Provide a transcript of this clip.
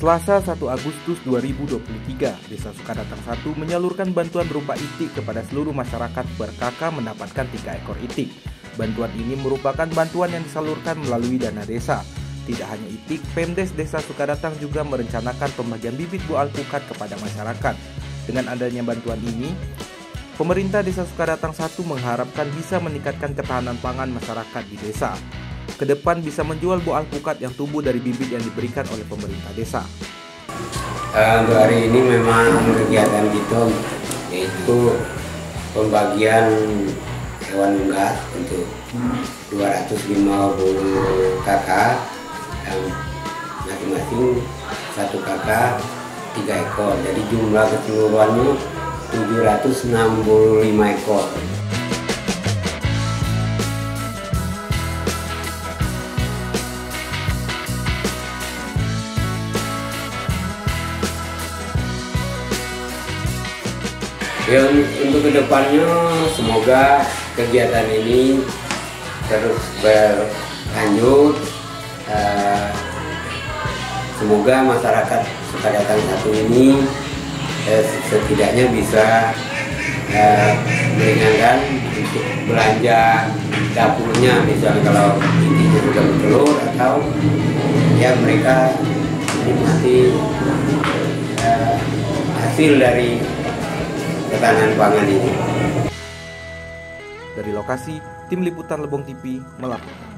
Selasa 1 Agustus 2023, Desa Sukadatang 1 menyalurkan bantuan berupa itik kepada seluruh masyarakat ber-KK mendapatkan 3 ekor itik. Bantuan ini merupakan bantuan yang disalurkan melalui dana desa. Tidak hanya itik, Pemdes Desa Sukadatang juga merencanakan pembagian bibit buah alpukat kepada masyarakat. Dengan adanya bantuan ini, pemerintah Desa Sukadatang 1 mengharapkan bisa meningkatkan ketahanan pangan masyarakat di desa. Kedepan bisa menjual buah alpukat yang tumbuh dari bibit yang diberikan oleh pemerintah desa. Untuk hari ini memang kegiatan kita yaitu pembagian hewan unggas untuk 250 kakak yang masing-masing satu kakak 3 ekor. Jadi jumlah keseluruhannya 765 ekor. Ya, untuk kedepannya semoga kegiatan ini terus berlanjut. Semoga masyarakat Sukadatang 1 ini setidaknya bisa meringankan untuk belanja dapurnya, misalnya kalau intinya sudah bertelur atau ya mereka menikmati hasil dari ketahanan pangan ini. Dari lokasi, Tim Liputan Lebong TV melaporkan.